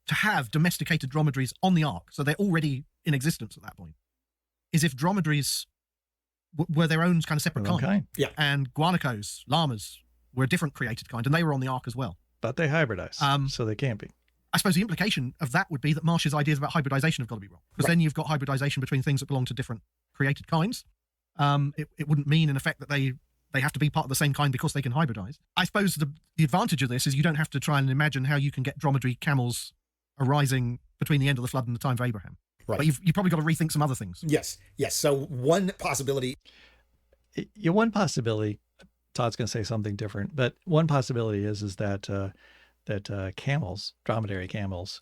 to have domesticated dromedaries on the ark, so they're already in existence at that point, is if dromedaries were their own kind of separate kind. Yeah. And guanacos, llamas, were a different created kind, and they were on the ark as well. But they hybridize, so they can't be. I suppose the implication of that would be that Marsh's ideas about hybridization have got to be wrong, because then you've got hybridization between things that belong to different created kinds. It wouldn't mean, in effect, that they have to be part of the same kind because they can hybridize. I suppose the advantage of this is you don't have to try and imagine how you can get dromedary camels arising between the end of the flood and the time of Abraham. Right. But you've probably got to rethink some other things. Yes. So one possibility. One possibility, Todd's going to say something different, but one possibility is that camels, dromedary camels,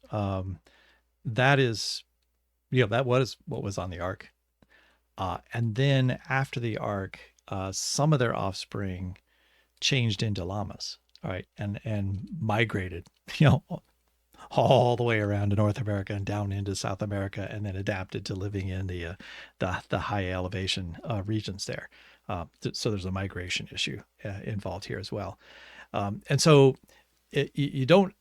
that is, that was what was on the ark. And then after the ark, some of their offspring changed into llamas, all right, and migrated, all the way around to North America and down into South America, and then adapted to living in the high elevation regions there. So there's a migration issue involved here as well. And so you don't,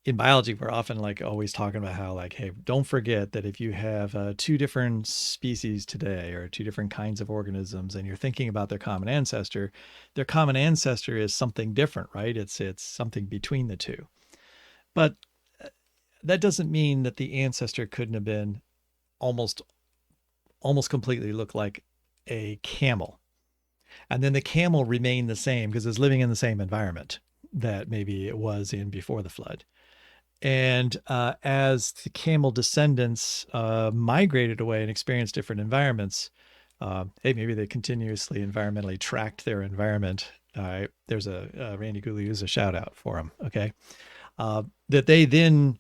in biology, we're often always talking about how hey, don't forget that if you have two different species today or two different kinds of organisms and you're thinking about their common ancestor is something different, right? It's something between the two. But that doesn't mean that the ancestor couldn't have been almost completely look like a camel. And then the camel remained the same because it's living in the same environment that maybe it was in before the flood. And as the camel descendants migrated away and experienced different environments, maybe they continuously environmentally tracked their environment. There's a Randy Guliu's a shout out for him. Okay. That they then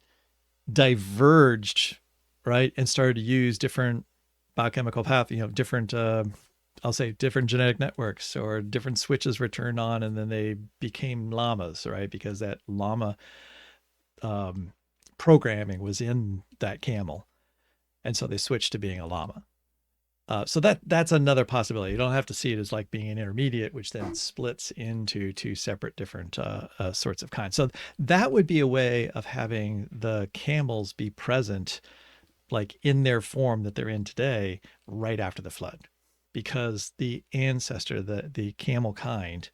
diverged, right, and started to use different biochemical paths, different, I'll say different genetic networks, or different switches were turned on, and then they became llamas, right, because that llama programming was in that camel, and so they switched to being a llama. So that's another possibility. You don't have to see it as being an intermediate, which then splits into two separate different sorts of kinds. So that would be a way of having the camels be present, in their form that they're in today, right after the flood, because the ancestor, the camel kind,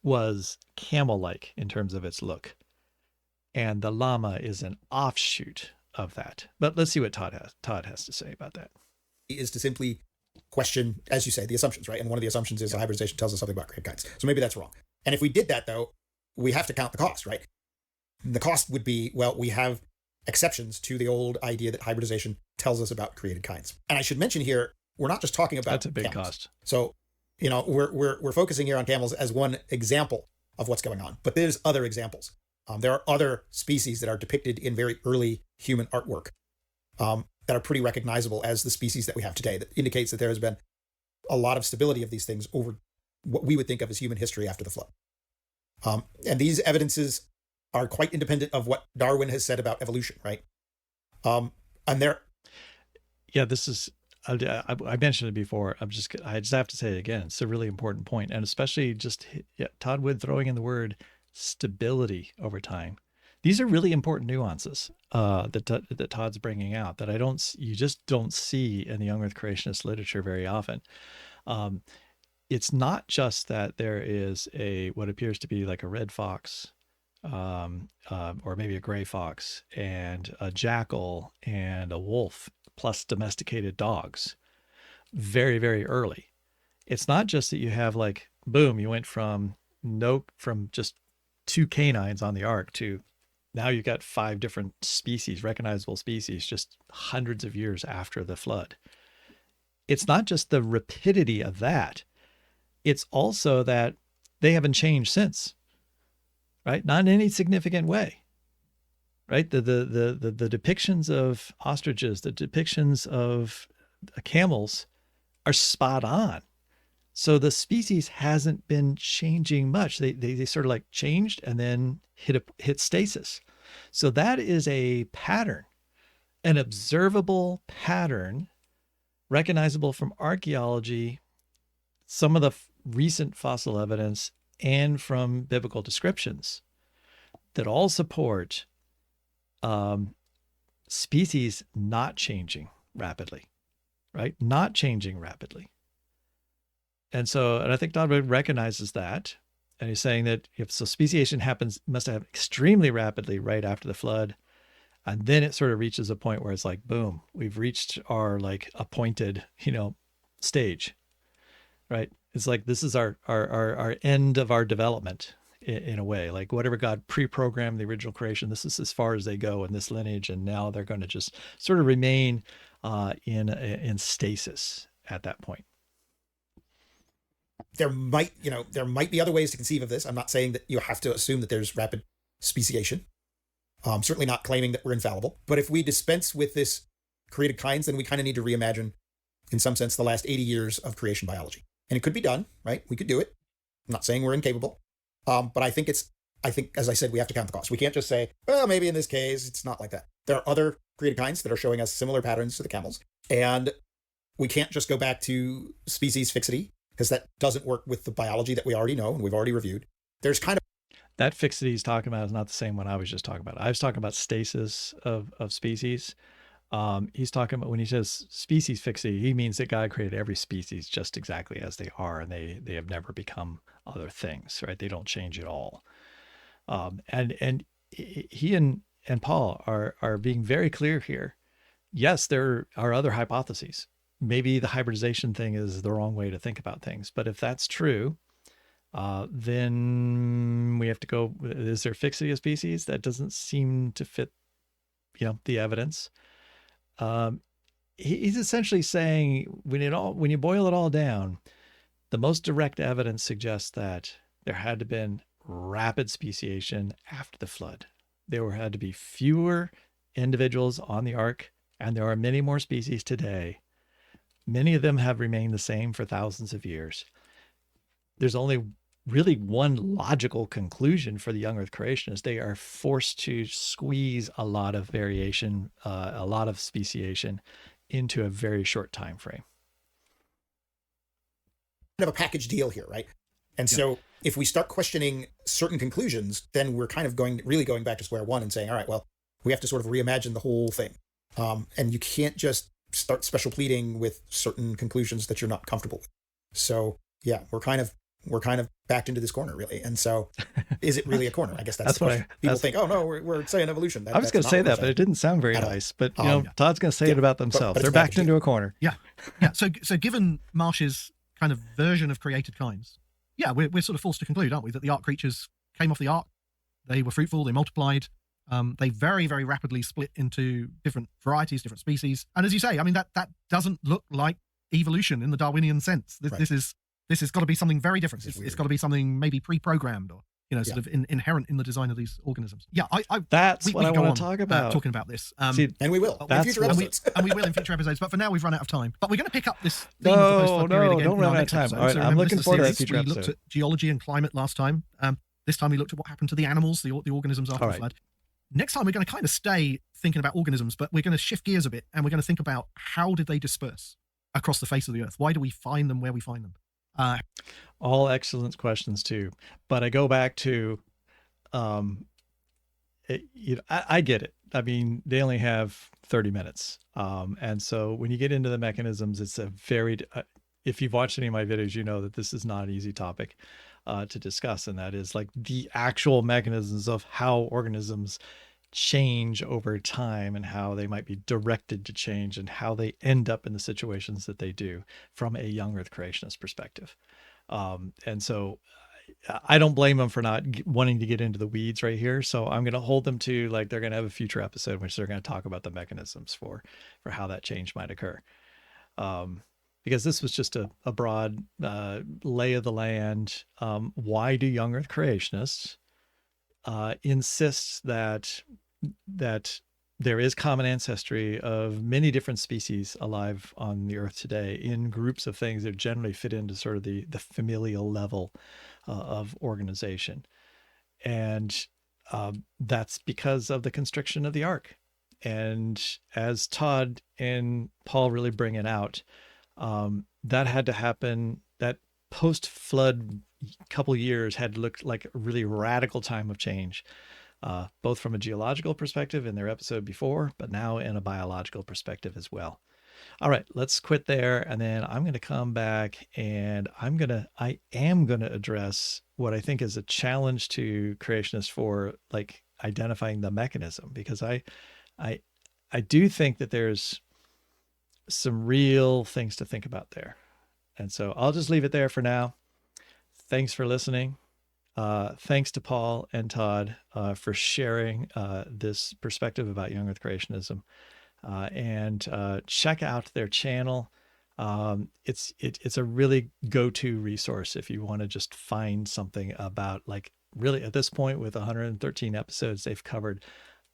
was camel-like in terms of its look, and the llama is an offshoot of that. But let's see what Todd has to say about that. Is to simply question, as you say, the assumptions, right? And one of the assumptions is hybridization tells us something about created kinds. So maybe that's wrong. And if we did that, though, we have to count the cost, right? The cost would be, well, we have exceptions to the old idea that hybridization tells us about created kinds. And I should mention here, we're not just talking about that's a big camels. Cost. So, we're focusing here on camels as one example of what's going on, but there's other examples. There are other species that are depicted in very early human artwork that are pretty recognizable as the species that we have today, that indicates that there has been a lot of stability of these things over what we would think of as human history after the flood. And these evidences are quite independent of what Darwin has said about evolution, right? This is, I mentioned it before. I just have to say it again. It's a really important point, and especially Todd Wood throwing in the word stability over time. These are really important nuances that Todd's bringing out that you just don't see in the young earth creationist literature very often. It's not just that there is what appears to be like a red fox, or maybe a gray fox, and a jackal and a wolf, plus domesticated dogs, very, very early. It's not just that you have boom, you went from just two canines on the ark to now you've got 5 different species, recognizable species, just hundreds of years after the flood. It's not just the rapidity of that. It's also that they haven't changed since, right? Not in any significant way, right? The depictions of ostriches, the depictions of camels are spot on. So the species hasn't been changing much. They sort of changed and then hit stasis. So that is a pattern, an observable pattern, recognizable from archaeology, some of the recent fossil evidence, and from biblical descriptions that all support species not changing rapidly, right? Not changing rapidly. And I think Todd recognizes that. And he's saying that if so, speciation must have extremely rapidly right after the flood. And then it sort of reaches a point where it's like, boom, we've reached our like appointed, stage, right? It's like, this is our end of our development in a way, like whatever God pre-programmed the original creation, this is as far as they go in this lineage. And now they're going to just sort of remain in stasis at that point. There might be other ways to conceive of this. I'm not saying that you have to assume that there's rapid speciation. Certainly not claiming that we're infallible. But if we dispense with this created kinds, then we kind of need to reimagine, in some sense, the last 80 years of creation biology. And it could be done, right? We could do it. I'm not saying we're incapable. But I think, as I said, we have to count the cost. We can't just say, well, maybe in this case, it's not like that. There are other created kinds that are showing us similar patterns to the camels. And we can't just go back to species fixity, because that doesn't work with the biology that we already know and we've already reviewed. There's kind of that fixity he's talking about is not the same one I was just talking about. I was talking about stasis of species. He's talking about, when he says species fixity, he means that God created every species just exactly as they are, and they have never become other things, right? They don't change at all. And he and Paul are being very clear here. Yes, there are other hypotheses. Maybe the hybridization thing is the wrong way to think about things, but if that's true, then we have to go, is there fixity of species? That doesn't seem to fit, the evidence. He's essentially saying, when you boil it all down, the most direct evidence suggests that there had to have been rapid speciation after the flood. There had to be fewer individuals on the ark, and there are many more species today. Many of them have remained the same for thousands of years. There's only really one logical conclusion for the young earth creationists. They are forced to squeeze a lot of variation, a lot of speciation into a very short time frame. Kind of a package deal here, right? And so if we start questioning certain conclusions, then we're kind of going back to square one and saying, all right, well, we have to sort of reimagine the whole thing. And you can't just start special pleading with certain conclusions that you're not comfortable with. So yeah, we're kind of backed into this corner, really. And so is it really a corner? I guess that's the question. People think, oh no, we're saying evolution. I was going to say that, but it didn't sound very nice. But Todd's going to say it about themselves. But they're backed into a corner. Yeah. So given Marsh's kind of version of created kinds, we're sort of forced to conclude, aren't we, that the ark creatures came off the ark, they were fruitful, they multiplied, they very, very rapidly split into different varieties, different species. And as you say, I mean, that doesn't look like evolution in the Darwinian sense. This has got to be something very different. It's got to be something maybe pre-programmed or sort of inherent in the design of these organisms. Yeah, that's what I want to talk about. Talking about this, and we will in future episodes. And we will in future episodes. But for now, we've run out of time. But we're going to pick up this theme of the post-flood period again. Don't run out of time. All right, I'm looking forward to that future episode. We looked at geology and climate last time. This time we looked at what happened to the animals, the organisms after the flood. Next time we're going to kind of stay thinking about organisms, but we're going to shift gears a bit, and we're going to think about how did they disperse across the face of the earth? Why do we find them where we find them? All excellent questions too, but I go back to, I get it. I mean, they only have 30 minutes. And so when you get into the mechanisms, it's a very, if you've watched any of my videos, you know that this is not an easy topic to discuss. And that is like the actual mechanisms of how organisms change over time and how they might be directed to change and how they end up in the situations that they do from a young earth creationist perspective. And so I don't blame them for not wanting to get into the weeds right here. So I'm going to hold them to, like, they're going to have a future episode in which they're going to talk about the mechanisms for how that change might occur. Because this was just a broad lay of the land. Why do young earth creationists insist that there is common ancestry of many different species alive on the earth today in groups of things that generally fit into sort of the familial level of organization. And that's because of the constriction of the ark. And as Todd and Paul really bring it out, that had to happen, that post-flood couple years had looked like a really radical time of change, both from a geological perspective in their episode before, but now in a biological perspective as well. All right, let's quit there. And then I'm going to come back and I am going to address what I think is a challenge to creationists for like identifying the mechanism, because I, I do think that there's some real things to think about there. And so I'll just leave it there for now. Thanks for listening. Thanks to Paul and Todd for sharing this perspective about young earth creationism. And check out their channel. It's a really go-to resource if you want to just find something about, like, really at this point with 113 episodes, they've covered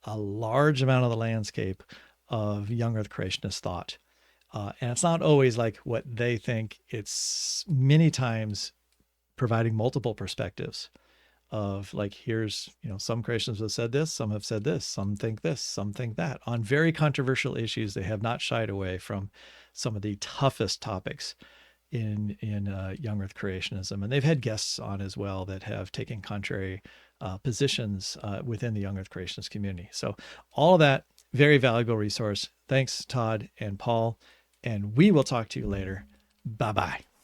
a large amount of the landscape of young earth creationist thought. And it's not always like what they think. It's many times providing multiple perspectives of like, here's, some creationists have said this, some have said this, some think this, some think that, on very controversial issues. They have not shied away from some of the toughest topics in young earth creationism. And they've had guests on as well that have taken contrary positions within the young earth creationist community. So all of that, very valuable resource. Thanks, Todd and Paul. And we will talk to you later. Bye-bye.